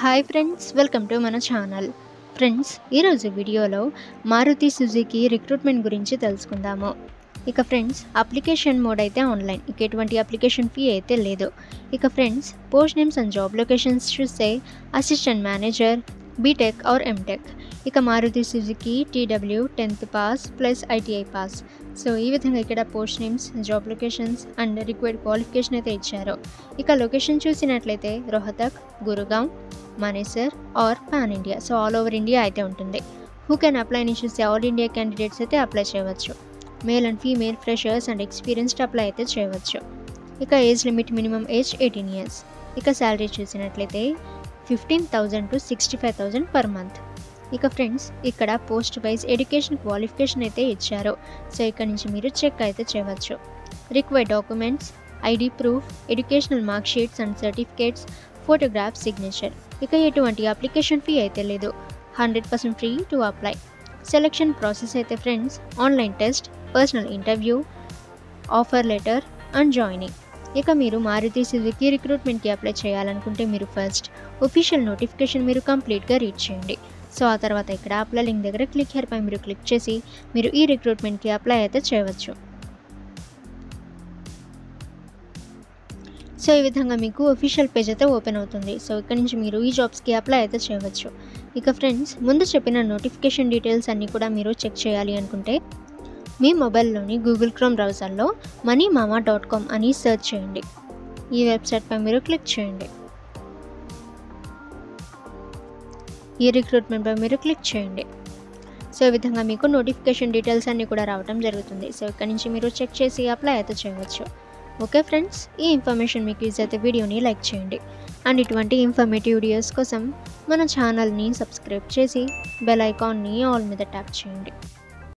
Hi friends, welcome to మన channel. Friends, ఈరోజు వీడియోలో మారుతి సుజుకి రిక్రూట్మెంట్ గురించి తెలుసుకుందాము. ఇక ఫ్రెండ్స్, అప్లికేషన్ మోడ్ అయితే ఆన్లైన్, ఇక ఎటువంటి అప్లికేషన్ ఫీ అయితే లేదు. ఇక friends, post names and job locations చూస్తే assistant manager, B Tech or M Tech. ఇక Maruti Suzuki TW 10th pass plus ITI పాస్. సో ఈ విధంగా ఇక్కడ post names, job locations and required qualification అయితే ఇచ్చారు. ఇక లొకేషన్ చూసినట్లయితే Rohtak, Gurugram, Manesar or pan India. So all over India అయితే ఉంటుంది. హూ కెన్ అప్లై అని చూస్తే ఆల్ ఇండియా క్యాండిడేట్స్ అయితే అప్లై చేయవచ్చు. Male and female, freshers and experienced apply అయితే చేయవచ్చు. ఇక age limit minimum age 18 years. ఇక శాలరీ చూసినట్లయితే 15,000 to 65,000 per month. ఇక ఫ్రెండ్స్, ఇక్కడ పోస్ట్ వైజ్ ఎడ్యుకేషన్ క్వాలిఫికేషన్ అయితే ఇచ్చారు. సో ఇక్కడ నుంచి మీరు చెక్ అయితే చేయవచ్చు. Required documents, ID proof, educational mark sheets and certificates, photograph, signature. ఇక ఎటువంటి అప్లికేషన్ ఫీ అయితే లేదు. 100% free to apply. Selection process అయితే friends, online test, personal interview, offer letter and joining. ఇక మీరు మారుతి సుజుకి రిక్రూట్మెంట్కి అప్లై చేయాలనుకుంటే మీరు ఫస్ట్ ఒఫీషియల్ నోటిఫికేషన్ మీరు కంప్లీట్గా రీడ్ చేయండి. సో ఆ తర్వాత ఇక్కడ అప్లై లింక్ దగ్గర క్లిక్ హియర్ పై మీరు క్లిక్ చేసి మీరు ఈ రిక్రూట్మెంట్కి అప్లై అయితే చేయవచ్చు. సో ఈ విధంగా మీకు ఒఫీషియల్ పేజ్ అయితే ఓపెన్ అవుతుంది. సో ఇక్కడ నుంచి మీరు ఈ జాబ్స్కి అప్లై అయితే చేయవచ్చు. ఇక ఫ్రెండ్స్, ముందు చెప్పిన నోటిఫికేషన్ డీటెయిల్స్ అన్నీ కూడా మీరు చెక్ చేయాలి అనుకుంటే మీ మొబైల్లోని గూగుల్ క్రోమ్ బ్రౌజర్లో moneymama.com అని సెర్చ్ చేయండి. ఈ వెబ్సైట్పై మీరు క్లిక్ చేయండి. ఈ రిక్రూట్మెంట్పై మీరు క్లిక్ చేయండి. సో ఈ విధంగా మీకు నోటిఫికేషన్ డీటెయిల్స్ అన్నీ కూడా రావడం జరుగుతుంది. సో ఇక్కడ నుంచి మీరు చెక్ చేసి అప్లై అయితే చేయవచ్చు. ఓకే ఫ్రెండ్స్, ఈ ఇన్ఫర్మేషన్ మీకు యూజ్ అయితే వీడియోని లైక్ చేయండి. అండ్ ఇటువంటి ఇన్ఫర్మేటివ్ వీడియోస్ కోసం మన ఛానల్ని సబ్స్క్రైబ్ చేసి బెల్ ఐకాన్ని ఆల్ మీద ట్యాప్ చేయండి.